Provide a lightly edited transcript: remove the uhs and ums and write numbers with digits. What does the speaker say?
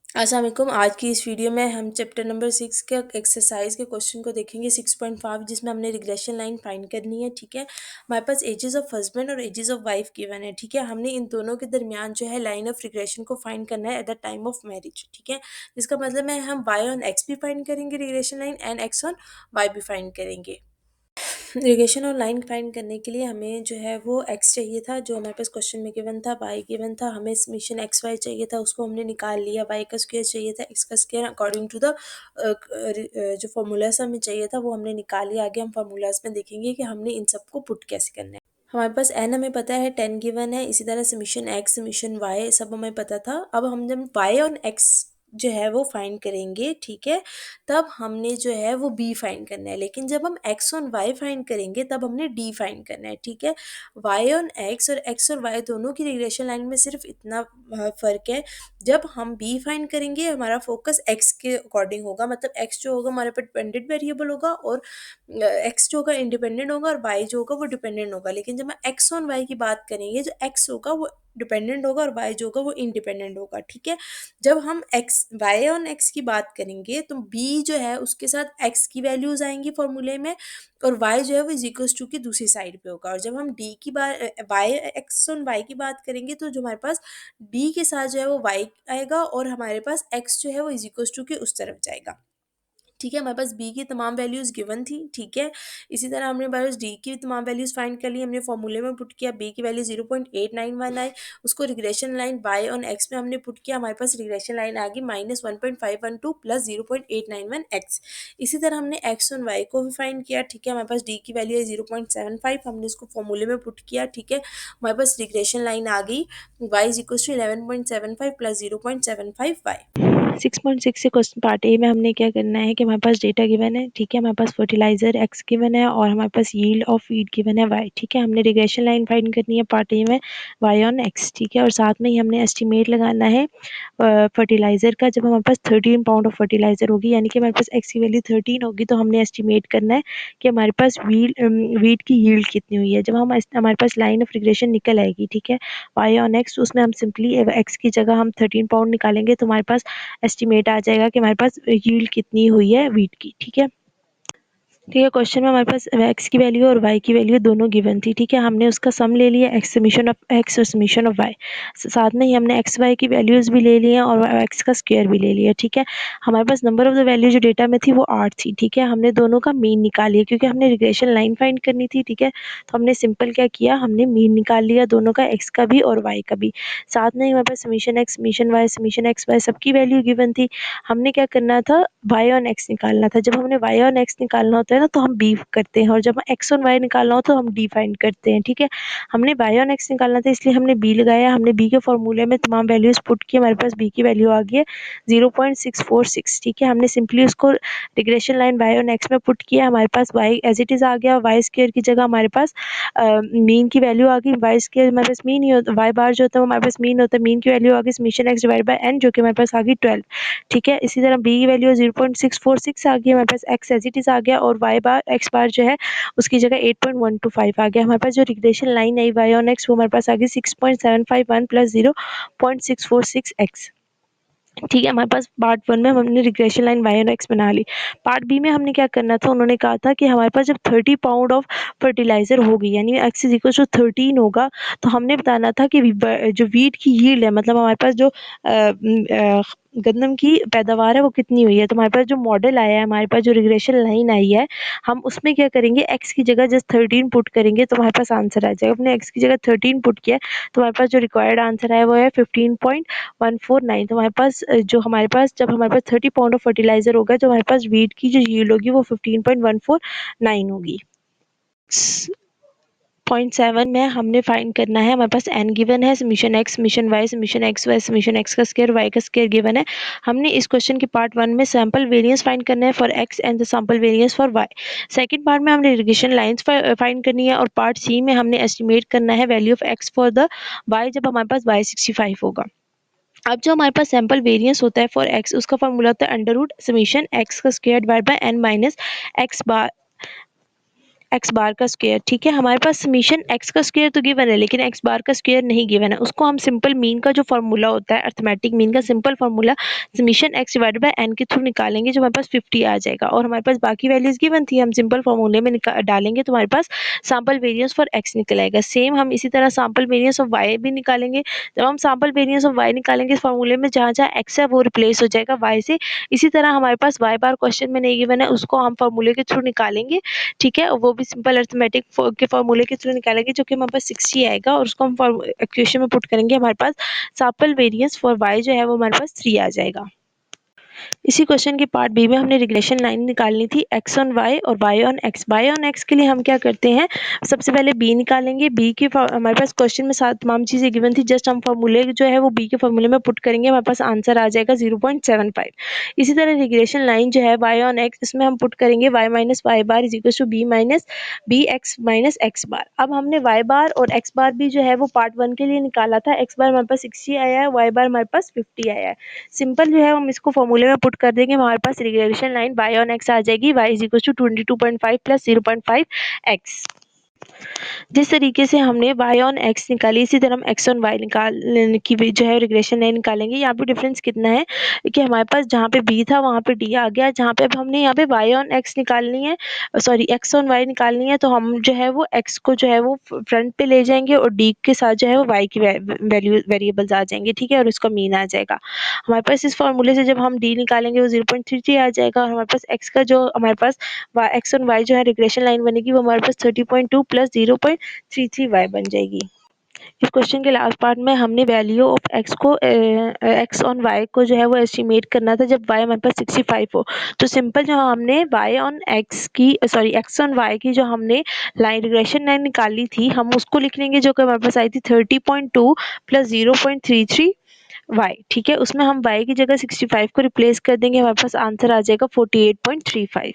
अस्सलाम वालेकुम। आज की इस वीडियो में हम चैप्टर नंबर 6 के एक्सरसाइज के क्वेश्चन को देखेंगे 6.5, जिसमें हमने रिग्रेशन लाइन फाइंड करनी है। ठीक है, हमारे पास एजेस ऑफ हस्बैंड और एजेस ऑफ वाइफ गिवन है। ठीक है, हमने इन दोनों के दरमियान जो है लाइन ऑफ रिग्रेशन को फाइंड करना है at the time of marriage. ठीक है, जिसका मतलब है हम वाई ऑन एक्स भी फाइंड करेंगे regression line, and X on Y भी फाइंड करेंगे। रिलेशन और लाइन फाइंड करने के लिए हमें जो है वो एक्स चाहिए था, जो हमारे पास क्वेश्चन में गिवन था। वाई गिवन था, हमें समीशन एक्स वाई चाहिए था, उसको हमने निकाल लिया। वाई का स्क्वायर चाहिए था, एक्स का स्क्वायर अकॉर्डिंग टू द जो फार्मूलाज हमें चाहिए था वो हमने निकाल लिया। आगे हम फार्मूलाज में देखेंगे कि हमने इन सबको पुट कैसे करना है। हमारे पास एन हमें पता है, 10 गिवन है। इसी तरह समीशन एक्स, समीशन वाई सब हमें पता था। अब हम जब वाई और एक्स जो है वो फाइंड करेंगे, ठीक है, तब हमने जो है वो बी फाइंड करना है। लेकिन जब हम एक्स ऑन वाई फाइंड करेंगे तब हमने डी फाइंड करना है। ठीक है, वाई ऑन एक्स और एक्स और वाई दोनों की रिलेशन लाइन में सिर्फ इतना फ़र्क है। जब हम बी फाइंड करेंगे हमारा फोकस एक्स के अकॉर्डिंग होगा, मतलब एक्स जो होगा हमारे पर डिपेंडेंट वेरिएबल होगा, और एक्स जो होगा इंडिपेंडेंट होगा, और वाई जो होगा वो डिपेंडेंट होगा। लेकिन जब हम एक्स ऑन वाई की बात करेंगे, जो एक्स होगा वो डिपेंडेंट होगा और वाई जो होगा वो इंडिपेंडेंट होगा। ठीक है, जब हम एक्स वाई ऑन एक्स की बात करेंगे तो बी जो है उसके साथ एक्स की वैल्यूज आएंगी फॉर्मूले में, और वाई जो है वो इज इक्वल्स टू की दूसरी साइड पे होगा। और जब हम डी की बात वाई एक्स ऑन वाई की बात करेंगे तो जो हमारे पास डी के साथ जो है वो वाई आएगा, और हमारे पास एक्स जो है वो इज इक्वल्स टू के उस तरफ जाएगा। ठीक है, हमारे पास बी की तमाम वैल्यूज़ गिवन थी। ठीक है, इसी तरह हमने हमारे पास डी की तमाम वैल्यूज़ फाइंड कर ली। हमने फॉर्मूले में पुट किया, बी की वैल्यू 0.891 आई, उसको regression line Y on X में हमने पुट किया। हमारे पास रिग्रेशन लाइन आ गई -1.512 प्लस 0.891 एक्स। इसी तरह हमने एक्स ऑन वाई को भी फाइंड किया। ठीक है, हमारे पास डी की वैल्यू है 0.75, हमने इसको फॉर्मूले में पुट किया। ठीक है, हमारे पास रिग्रेशन लाइन आ गई Y is equal to 11.75 plus 0.75 Y. 6.6 से क्वेश्चन पार्ट ए में हमने क्या करना है कि हमारे पास डेटा गिवन है। ठीक है, हमारे पास फर्टिलाइजर एक्स गिवन है और हमारे पास यील्ड ऑफ वीट गिवन है वाई। ठीक है, हमने रिग्रेशन लाइन फाइंड करनी है पार्ट ए में वाई ऑन एक्स। ठीक है, और साथ में ही हमने एस्टिमेट लगाना है फर्टिलाइजर का। जब हमारे पास 13 पाउंड ऑफ फर्टिलाइजर होगी, यानी कि हमारे पास एक्स की वैल्यू 13 होगी, तो हमने एस्टिमेट करना है कि हमारे पास वीट की यील्ड कितनी हुई है। जब हमारे पास लाइन ऑफ रिग्रेशन निकल आएगी, ठीक है, वाई ऑन एक्स, उसमें हम सिंपली एक्स की जगह हम 13 पाउंड निकालेंगे, तो हमारे पास एस्टिमेट आ जाएगा कि हमारे पास यील्ड कितनी हुई है वीट की। ठीक है, ठीक है, क्वेश्चन में हमारे पास एक्स की वैल्यू और वाई की वैल्यू दोनों गिवन थी। ठीक है, हमने उसका सम ले लिया, एक्स समीशन ऑफ एक्स और समीशन ऑफ वाई। साथ में ही हमने एक्स वाई की वैल्यूज़ भी ले ली हैं और एक्स का स्क्वायर भी ले लिया। ठीक है, हमारे पास नंबर ऑफ द वैल्यू जो डेटा में थी वो 8 थी। ठीक है, हमने दोनों का मीन निकाल लिया क्योंकि हमने रिग्रेशन लाइन फाइंड करनी थी। ठीक है, तो हमने सिंपल क्या किया, हमने मीन निकाल लिया दोनों का, एक्स का भी और वाई का भी। साथ में ही हमारे पास summation X, summation X Y सबकी वैल्यू गिवन थी। हमने क्या करना था, वाई ऑन एक्स निकालना था। जब हमने वाई ऑन एक्स निकालना होता है ना, तो हम बी करते हैं, और जब एक्स ऑन वाई निकालना हो तो हम डी फाइंड करते हैं। ठीक है, हमने वाई ऑन एक्स निकालना था इसलिए हमने बी लगाया। हमने बी के फॉर्मूले में तमाम वैल्यूज़ पुट की, हमारे पास बी की वैल्यू आ गई है 0.646। ठीक है, हमने सिंपली उसको regression line Y on X में पुट किया, हमारे पास वाई एज इट इज़ आ गया। वाई स्क्वायर की जगह हमारे पास मीन की वैल्यू आ गई। वाई स्क्वायर हमारे पास मीन ही होता, वाई बार जो होता है वो हमारे पास मीन होता है। मीन की वैल्यू आ गई summation X divide by N, जो कि हमारे पास आ गई 12। ठीक है, इसी तरह बी की वैल्यू 0.646 आ गई, हमारे पास एक्स एज इट इज़ आ गया, और वाई बार एक्स बार जो है उसकी जगह 8.125 आ गया। हमारे पास जो रिग्रेशन लाइन आई वाई ऑन एक्स वो हमारे पास आ गई 6.751 प्लस 0.646 एक्स। ठीक है, हमारे पास पार्ट 1 में हमने regression line Y on X बना ली। पार्ट बी में हमने क्या करना था, उन्होंने कहा था कि हमारे पास जब 30 पाउंड ऑफ फर्टिलाइजर होगी, यानी एक्स इज इक्वल टू 13 होगा, तो हमने बताना था कि जो वीट की यील्ड है, मतलब हमारे पास जो गंदम की पैदावार है वो कितनी हुई है। तो हमारे पास जो मॉडल आया है, हमारे पास जो रिग्रेशन लाइन आई है, हम उसमें क्या करेंगे, एक्स की जगह जस्ट 13 पुट करेंगे तो हमारे पास आंसर आ जाएगा। अपने एक्स की जगह 13 पुट किया तो हमारे पास जो रिक्वायर्ड आंसर आया वो है 15.149। तो हमारे पास जो हमारे पास जब हमारे पास 30 पाउंड ऑफ फर्टिलाइजर होगा, तो हमारे पास वीट की जो यील्ड होगी वो 15.149 होगी। 0.7 में हमने फाइंड करना है, हमारे पास एन गिवन है, summation X, summation Y, summation X Y, summation X का स्क्वायर, वाई का स्क्वायर गिवन है। हमने इस क्वेश्चन के पार्ट 1 में सैंपल वेरिएंस फाइंड करना है for X and the sample variance for Y. Second part में हमने इरिगेशन लाइंस फाइंड करनी है, और पार्ट सी में हमने एस्टिमेट करना है value of X for the Y जब हमारे पास वाई 65 होगा। अब जो हमारे पास सैंपल वेरिएंस होता है फॉर एक्स, उसका फॉर्मूला होता है अंडर रूट समीशन एक्स का square divide by N minus X bar X bar का स्क्वायर, ठीक है। हमारे पास समीशन एक्स का स्क्वायर तो गिवन है, लेकिन एक्स बार का स्क्वायर नहीं गिवन है। उसको हम सिंपल मीन का जो फार्मूला होता है, अर्थमेटिक मीन का simple formula summation X divided by N के थ्रू निकालेंगे, जो हमारे पास 50 आ जाएगा। और हमारे पास बाकी वैल्यूज गिवन थी, हम सिंपल फार्मूले में डालेंगे तो हमारे पास सैंपल वेरिएंस फॉर एक्स निकल आएगा। सेम हम इसी तरह सैंपल वेरिएंस ऑफ वाई भी निकालेंगे। जब हम सैंपल वेरिएंस ऑफ वाई निकालेंगे इस फार्मूले में, जहाँ जहाँ एक्स है वो रिप्लेस हो जाएगा वाई से। इसी तरह हमारे पास वाई बार क्वेश्चन में नहीं गिवन है, उसको हम फार्मूले के थ्रू निकालेंगे, ठीक है। वो भी सिंपल अरिथमेटिक के फार्मूले के थ्रू निकालेंगे, जो कि हमारे पास 60 आएगा, और उसको हम इक्वेशन में पुट करेंगे। हमारे पास सैंपल वेरिएंस फॉर वाई जो है वो हमारे पास 3 आ जाएगा। इसी क्वेश्चन के पार्ट बी में हमने रिग्रेशन लाइन निकालनी थी एक्स ऑन वाई और Y on X. Y on X के लिए हम क्या करते हैं, सबसे पहले बी निकालेंगे। बी की हमारे पास क्वेश्चन में सात तमाम चीज़ें गिवन थी, जस्ट हम फार्मूले जो है वो बी के फार्मूले में पुट करेंगे, हमारे पास आंसर आ जाएगा 0.75। इसी तरह रिग्रेशन लाइन जो है वाई ऑन एक्स, इसमें हम पुट करेंगे Y minus Y bar is equal to B minus B X minus X bar. अब हमने वाई बार और एक्स बार भी जो है वो पार्ट 1 के लिए निकाला था। एक्स बार हमारे पास 60 आया है, वाई बार हमारे पास 50 आया है। सिंपल जो है हम इसको फॉर्मूले में पुट कर देंगे, हमारे पास regression line y on x आ जाएगी, y is equal to 22.5 plus 0.5 x। जिस तरीके से हमने y ऑन x निकाली, इसी तरह हम x ऑन y निकाल की भी जो है रिग्रेशन लाइन निकालेंगे। यहाँ पे डिफरेंस कितना है कि हमारे पास जहाँ पे b था वहाँ पे d आ गया, जहाँ पे अब हमने यहाँ पे y ऑन x निकालनी है, सॉरी x ऑन y निकालनी है, तो हम जो है वो x को जो है वो फ्रंट पे ले जाएंगे और d के साथ जो है वो y की वैल्यू वेरिएबल्स आ जाएंगे, ठीक है, और उसका मीन आ जाएगा। हमारे पास इस फॉर्मूले से जब हम d निकालेंगे वो 0.33 आ जाएगा, और हमारे पास x का जो हमारे पास x और y जो है रिग्रेशन लाइन बनेगी वो हमारे पास 30.2 प्लस 0.33y बन जाएगी। इस क्वेश्चन के लास्ट पार्ट में हमने वैल्यू ऑफ x को x ऑन y को जो है वो एस्टिमेट करना था जब y हमारे पास 65 हो। तो सिंपल जो हमने y ऑन x की सॉरी x ऑन y की जो हमने लाइन रिग्रेशन लाइन निकाली थी, हम उसको लिख लेंगे, जो कि हमारे पास आई थी 30.2 प्लस 0.33 y, ठीक है। उसमें हम y की जगह 65 को रिप्लेस कर देंगे, हमारे पास आंसर आ जाएगा 48.35।